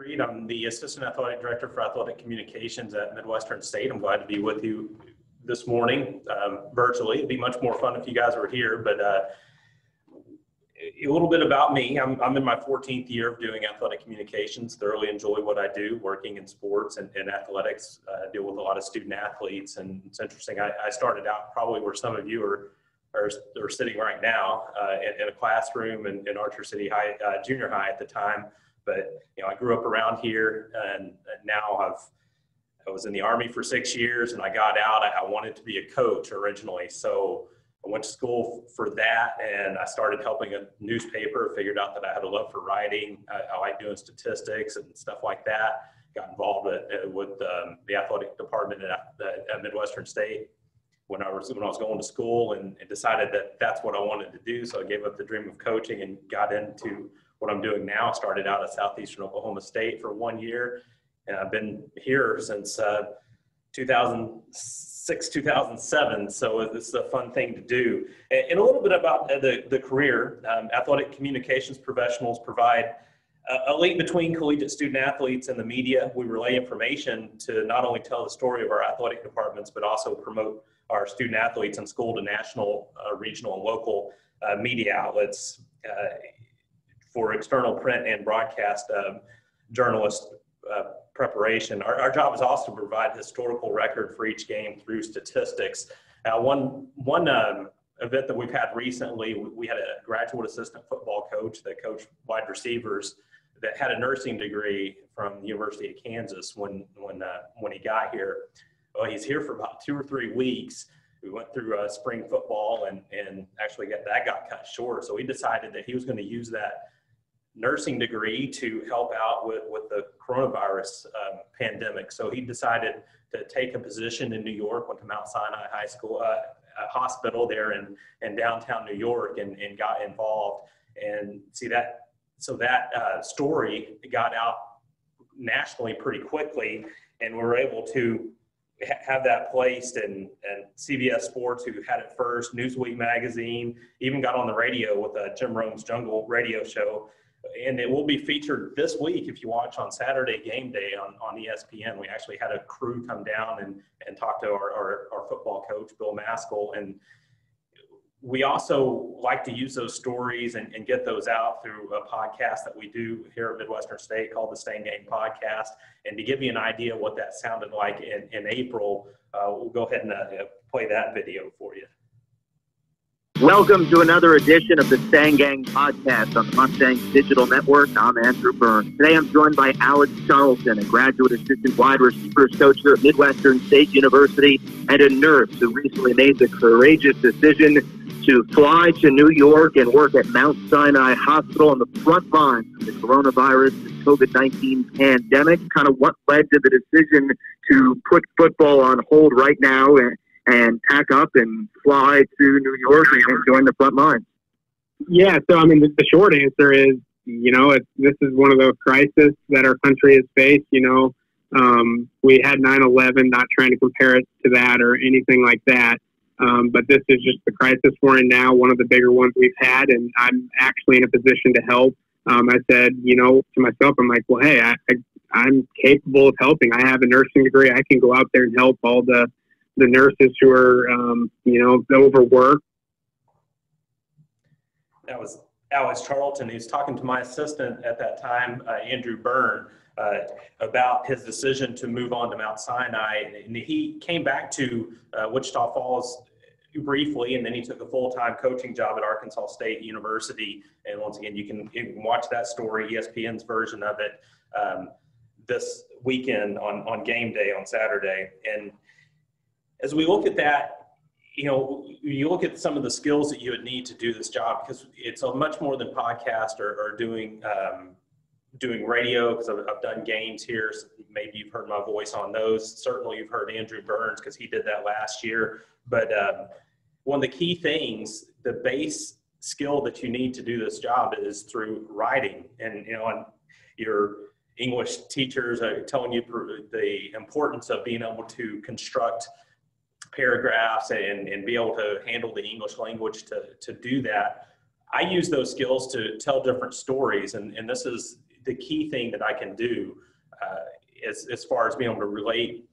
Reed. I'm the Assistant Athletic Director for Athletic Communications at Midwestern State. I'm glad to be with you this morning virtually. It'd be much more fun if you guys were here, but a little bit about me. I'm in my 14th year of doing athletic communications. Thoroughly enjoy what I do, working in sports and athletics. Deal with a lot of student athletes, and it's interesting. I started out probably where some of you are sitting right now in a classroom in Archer City High, junior high at the time. But I grew up around here, and now I was in the Army for 6 years, and I got out. I wanted to be a coach originally, so I went to school for that, and I started helping a newspaper. Figured out that I had a love for writing. I like doing statistics and stuff like that. Got involved with the athletic department at Midwestern State when I was going to school, and decided that that's what I wanted to do. So I gave up the dream of coaching and got into what I'm doing now. Started out at Southeastern Oklahoma State for 1 year, and I've been here since 2006, 2007. So this is a fun thing to do. And a little bit about the career. Athletic communications professionals provide a link between collegiate student athletes and the media. We relay information to not only tell the story of our athletic departments, but also promote our student athletes in school to national, regional, and local media outlets for external print and broadcast journalist preparation. Our job is also to provide historical record for each game through statistics. One event that we've had recently, we had a graduate assistant football coach that coached wide receivers that had a nursing degree from the University of Kansas when he got here. Well, he's here for about 2 or 3 weeks. We went through spring football and actually that got cut short. So he decided that he was going to use that nursing degree to help out with the coronavirus pandemic. So he decided to take a position in New York, went to Mount Sinai High School, hospital there in downtown New York, and got involved. And see that, so that story got out nationally pretty quickly, and we were able to have that placed, and CBS Sports, who had it first, Newsweek magazine, even got on the radio with Jim Rome's Jungle radio show. And it will be featured this week if you watch on Saturday Game Day on ESPN. We actually had a crew come down and talk to our football coach, Bill Maskell. And we also like to use those stories and get those out through a podcast that we do here at Midwestern State called the Stain Gang Podcast. And to give you an idea of what that sounded like in April, we'll go ahead and play that video for you. Welcome to another edition of the Stang Gang Podcast on the Mustangs Digital Network. I'm Andrew Byrne. Today I'm joined by Alex Charlton, a graduate assistant wide receivers coach here at Midwestern State University, and a nurse who recently made the courageous decision to fly to New York and work at Mount Sinai Hospital on the front lines of the coronavirus and COVID-19 pandemic. Kind of what led to the decision to put football on hold right now and pack up and fly to New York and join the front lines? Yeah, so I mean, the short answer is, this is one of those crises that our country has faced. We had 9/11, not trying to compare it to that or anything like that. But this is just the crisis we're in now, one of the bigger ones we've had, and I'm actually in a position to help. I said, to myself, I'm like, well, hey, I'm capable of helping. I have a nursing degree. I can go out there and help all the nurses who are, overworked. That was Alex Charlton. He was talking to my assistant at that time, Andrew Byrne, about his decision to move on to Mount Sinai. And he came back to Wichita Falls briefly, and then he took a full-time coaching job at Arkansas State University. And once again, you can watch that story, ESPN's version of it, this weekend on game day on Saturday. And as we look at that, you look at some of the skills that you would need to do this job, because it's a much more than podcast or doing radio, because I've done games here. So maybe you've heard my voice on those. Certainly you've heard Andrew Burns, because he did that last year. But one of the key things, the base skill that you need to do this job is through writing. And, and your English teachers are telling you the importance of being able to construct paragraphs and be able to handle the English language to do that. I use those skills to tell different stories, and this is the key thing that I can do as far as being able to relate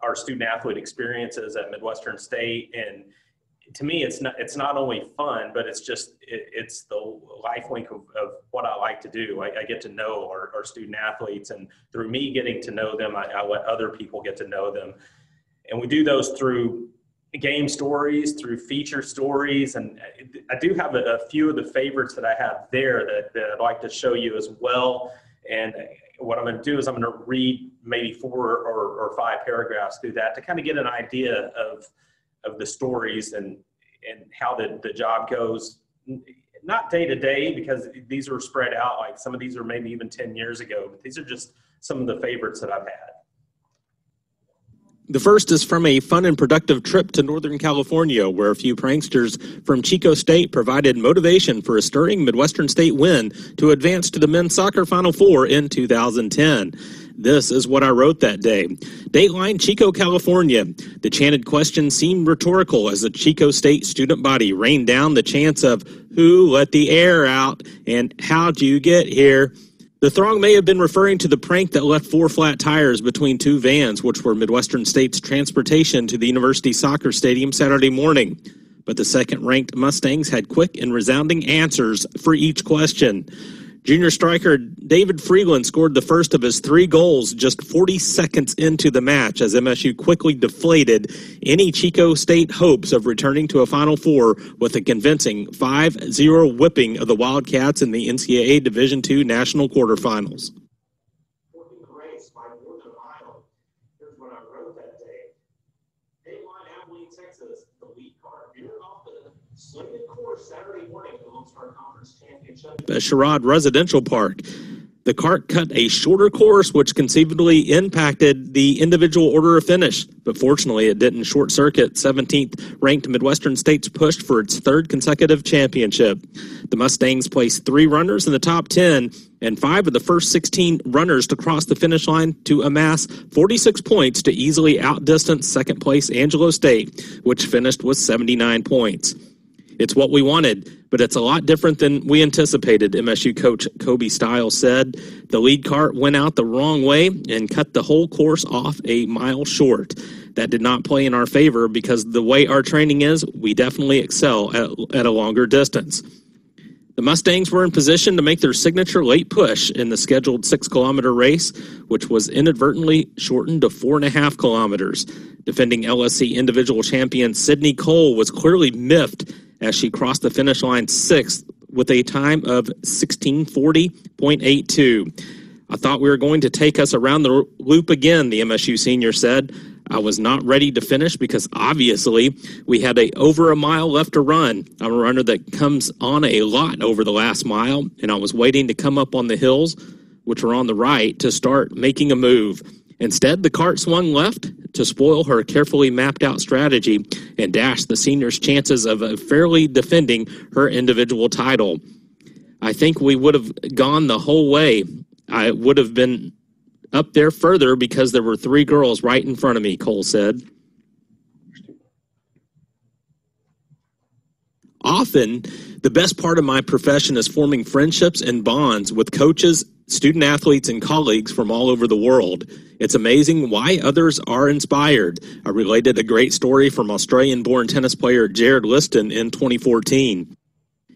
our student athlete experiences at Midwestern State. And to me, it's not only fun, but it's the life link of what I like to do. I get to know our student athletes, and through me getting to know them, I let other people get to know them. And we do those through game stories, through feature stories. And I do have a few of the favorites that I have there that I'd like to show you as well. And what I'm going to do is I'm going to read maybe 4 or 5 paragraphs through that to kind of get an idea of the stories and how the job goes, not day to day, because these are spread out. Like some of these are maybe even 10 years ago, but these are just some of the favorites that I've had. The first is from a fun and productive trip to Northern California, where a few pranksters from Chico State provided motivation for a stirring Midwestern State win to advance to the men's soccer Final Four in 2010. This is what I wrote that day. Dateline, Chico, California. The chanted question seemed rhetorical as the Chico State student body rained down the chants of "Who let the air out?" and "How'd you get here?" The throng may have been referring to the prank that left 4 flat tires between 2 vans, which were Midwestern State's transportation to the University Soccer Stadium Saturday morning. But the second-ranked Mustangs had quick and resounding answers for each question. Junior striker David Freeland scored the first of his 3 goals just 40 seconds into the match as MSU quickly deflated any Chico State hopes of returning to a Final Four with a convincing 5-0 whipping of the Wildcats in the NCAA Division II National Quarterfinals. Working the race by more than a mile. Here's what I wrote that day. Dateline, Abilene, Texas, the lead car veered off the slated course Saturday morning at the Lone Star Conference Championship at Sherrod Residential Park. The cart cut a shorter course, which conceivably impacted the individual order of finish, but fortunately it didn't short-circuit 17th-ranked Midwestern State's push for its 3rd consecutive championship. The Mustangs placed 3 runners in the top 10 and 5 of the first 16 runners to cross the finish line to amass 46 points to easily outdistance second-place Angelo State, which finished with 79 points. It's what we wanted, but it's a lot different than we anticipated, MSU coach Kobe Stiles said. The lead cart went out the wrong way and cut the whole course off a mile short. That did not play in our favor because the way our training is, we definitely excel at a longer distance. The Mustangs were in position to make their signature late push in the scheduled 6-kilometer race, which was inadvertently shortened to 4.5 kilometers. Defending LSC individual champion Sydney Cole was clearly miffed as she crossed the finish line 6th with a time of 16:40.82. I thought we were going to take us around the loop again, the MSU senior said. I was not ready to finish because obviously we had over a mile left to run. I'm a runner that comes on a lot over the last mile, and I was waiting to come up on the hills, which were on the right, to start making a move. Instead, the cart swung left to spoil her carefully mapped out strategy and dash the senior's chances of fairly defending her individual title. I think we would have gone the whole way. I would have been up there further because there were 3 girls right in front of me, Cole said. Often, the best part of my profession is forming friendships and bonds with coaches, student athletes, and colleagues from all over the world. It's amazing why others are inspired. I related a great story from Australian-born tennis player Jared Liston in 2014.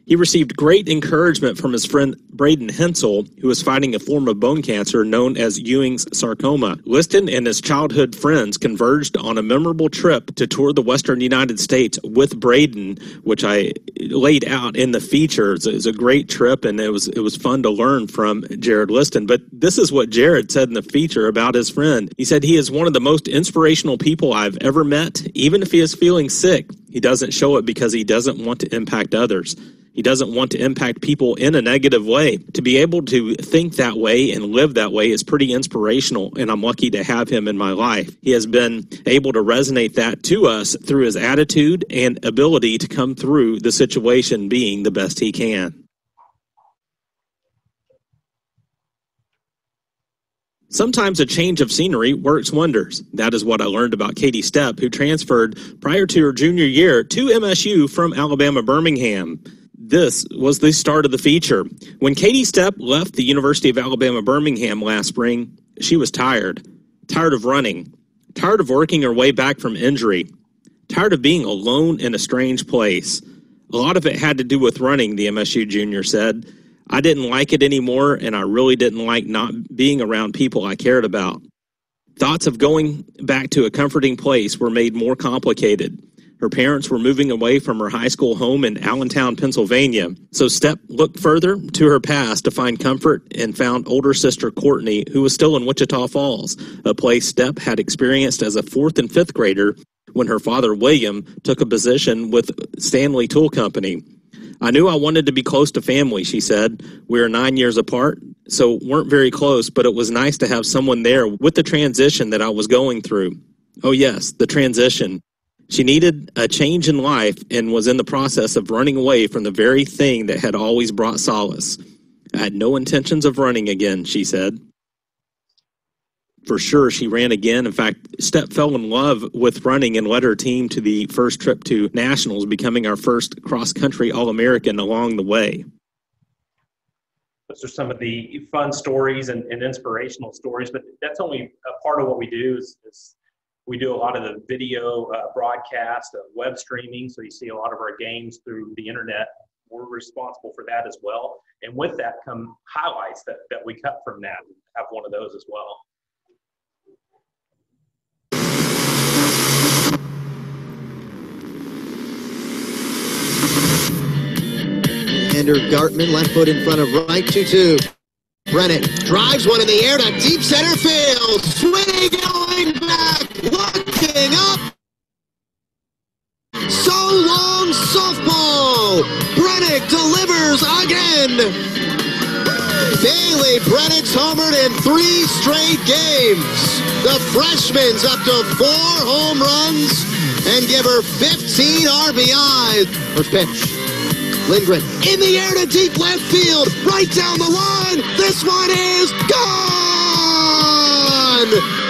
He received great encouragement from his friend Braden Hensel, who is fighting a form of bone cancer known as Ewing's sarcoma. Liston and his childhood friends converged on a memorable trip to tour the western United States with Braden, which I laid out in the features. It was a great trip, and it was fun to learn from Jared Liston. But this is what Jared said in the feature about his friend. He said he is one of the most inspirational people I've ever met. Even if he is feeling sick, he doesn't show it because he doesn't want to impact others. He doesn't want to impact people in a negative way. To be able to think that way and live that way is pretty inspirational, and I'm lucky to have him in my life. He has been able to resonate that to us through his attitude and ability to come through the situation being the best he can. Sometimes a change of scenery works wonders. That is what I learned about Katie Stepp, who transferred prior to her junior year to MSU from Alabama Birmingham. This was the start of the feature. When Katie Stepp left the University of Alabama Birmingham last spring, she was tired. Tired of running. Tired of working her way back from injury. Tired of being alone in a strange place. A lot of it had to do with running, the MSU junior said. I didn't like it anymore, and I really didn't like not being around people I cared about. Thoughts of going back to a comforting place were made more complicated. Her parents were moving away from her high school home in Allentown, Pennsylvania, so Stepp looked further to her past to find comfort and found older sister Courtney, who was still in Wichita Falls, a place Stepp had experienced as a 4th and 5th grader when her father, William, took a position with Stanley Tool Company. I knew I wanted to be close to family, she said. We are 9 years apart, so weren't very close, but it was nice to have someone there with the transition that I was going through. Oh yes, the transition. She needed a change in life and was in the process of running away from the very thing that had always brought solace. I had no intentions of running again, she said. For sure, she ran again. In fact, Stepp fell in love with running and led her team to the first trip to nationals, becoming our first cross-country All-American along the way. Those are some of the fun stories and inspirational stories, but that's only a part of what we do is we do a lot of the video broadcast, web streaming, so you see a lot of our games through the internet. We're responsible for that as well. And with that come highlights that we cut from that. We have one of those as well. Xander Gartman, left foot in front of right, 2-2. Brennan drives one in the air to deep center field. Swing going back, looking up. So long softball. Brennick delivers again. Bailey Brennick's homered in 3 straight games. The freshman's up to 4 home runs and give her 15 RBIs. First pitch. Lindgren in the air to deep left field, right down the line. This one is gone.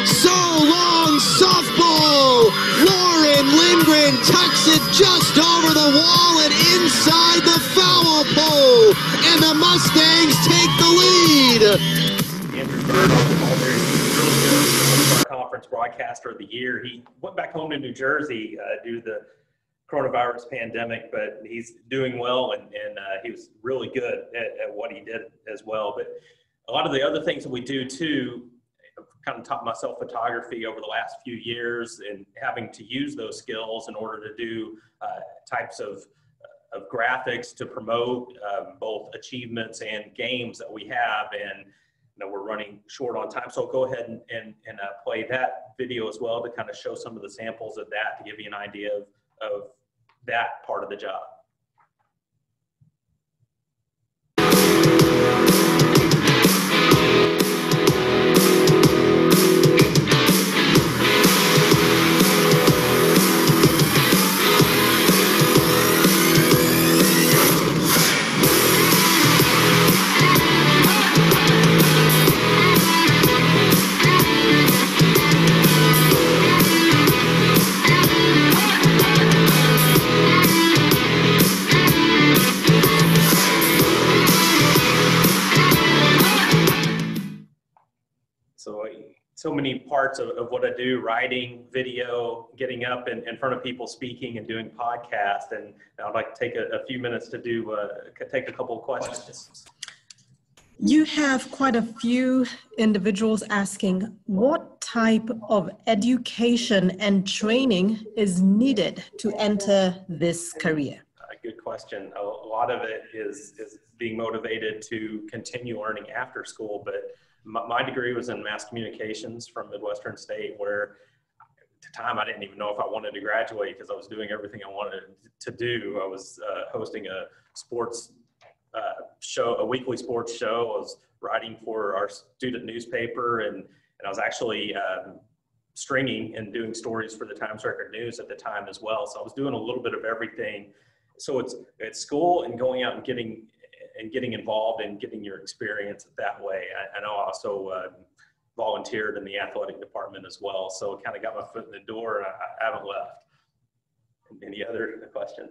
So long softball. Lauren Lindgren tucks it just over the wall and inside the foul pole, and the Mustangs take the lead. Andrew Bernard, really good conference broadcaster of the year. He went back home to New Jersey due to the coronavirus pandemic, but he's doing well, and he was really good at what he did as well. But a lot of the other things that we do too, I've kind of taught myself photography over the last few years and having to use those skills in order to do types of graphics to promote both achievements and games that we have. And we're running short on time, so I'll go ahead and play that video as well to kind of show some of the samples of that to give you an idea of that part of the job. So many parts of what I do, writing, video, getting up in front of people speaking and doing podcasts. And I'd like to take a few minutes to take a couple of questions. You have quite a few individuals asking what type of education and training is needed to enter this career? Good question. A lot of it is being motivated to continue learning after school, but my degree was in mass communications from Midwestern State, where at the time I didn't even know if I wanted to graduate because I was doing everything I wanted to do. I was hosting a sports show, a weekly sports show. I was writing for our student newspaper, and I was actually stringing and doing stories for the Times Record News at the time as well. So I was doing a little bit of everything. So it's school and going out and getting involved and getting your experience that way. I know I also volunteered in the athletic department as well, so kind of got my foot in the door, and I haven't left. Any other questions?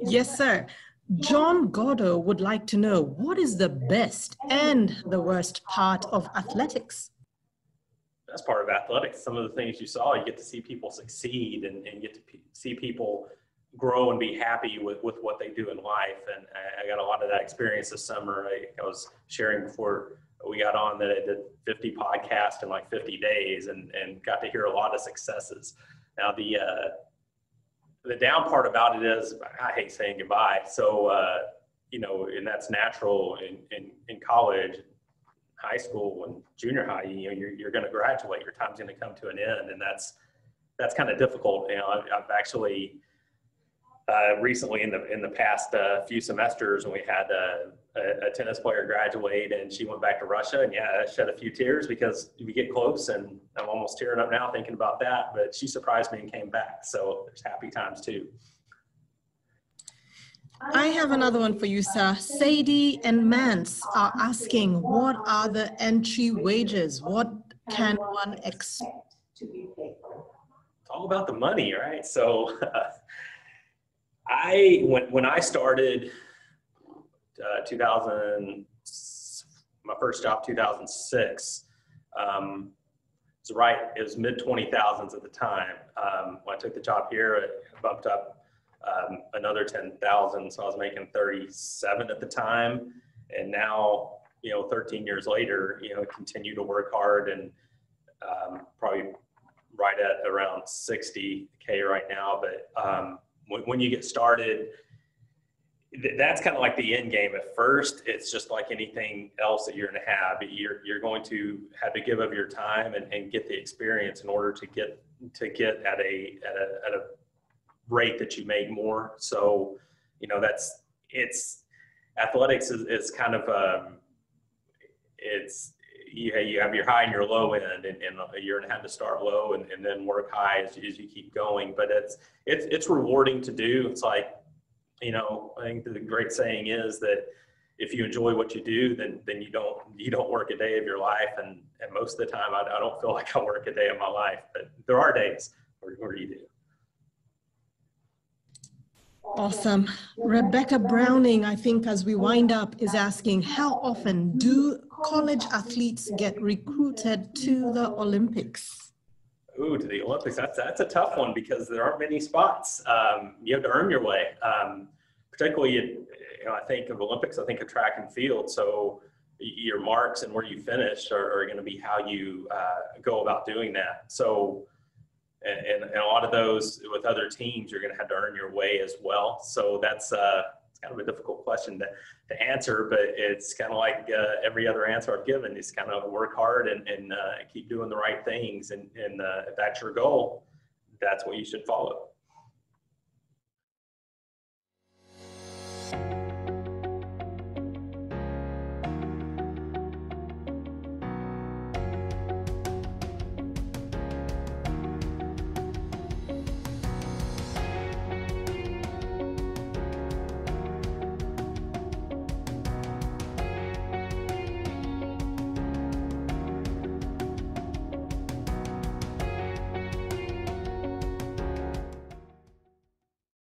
Yes, sir. John Gordo would like to know, what is the best and the worst part of athletics? That's part of athletics. Some of the things you saw, you get to see people succeed and get to see people grow and be happy with what they do in life. And I got a lot of that experience this summer. I was sharing before we got on that I did 50 podcasts in like 50 days and got to hear a lot of successes. Now the down part about it is I hate saying goodbye. So, and that's natural in college, high school, and junior high. You're going to graduate. Your time's going to come to an end, and that's kind of difficult. I've actually recently in the past few semesters, when we had a tennis player graduate, and she went back to Russia, and I shed a few tears because we get close, and I'm almost tearing up now thinking about that. But she surprised me and came back, so there's happy times too. I have another one for you, sir. Sadie and Mance are asking, what are the entry wages? What can one expect to be paid? It's all about the money, right? So when I started my first job 2006, it was mid 20,000s at the time. When I took the job here, it bumped up another 10,000, so I was making 37 at the time. And now, 13 years later, continue to work hard, and probably right at around 60K right now. But when you get started, that's kind of like the end game. At first, it's just like anything else that you're going to have. You're going to have to give up your time and get the experience in order to get at a rate that you make more. So, athletics is kind of you have your high and your low end, and you're gonna have to start low and then work high as you keep going. But it's rewarding to do. It's like, I think the great saying is that if you enjoy what you do, then you don't work a day of your life. And most of the time, I don't feel like I work a day of my life, but there are days where you do. Awesome. Rebecca Browning, I think as we wind up, is asking, how often do college athletes get recruited to the Olympics? Ooh, to the Olympics, that's a tough one because there aren't many spots. You have to earn your way. Particularly, I think of Olympics, I think of track and field. So your marks and where you finish are going to be how you go about doing that. So, and a lot of those with other teams, you're going to have to earn your way as well. So that's it's kind of a difficult question to answer, but it's kind of like every other answer I've given is kind of work hard and keep doing the right things. And if that's your goal, that's what you should follow.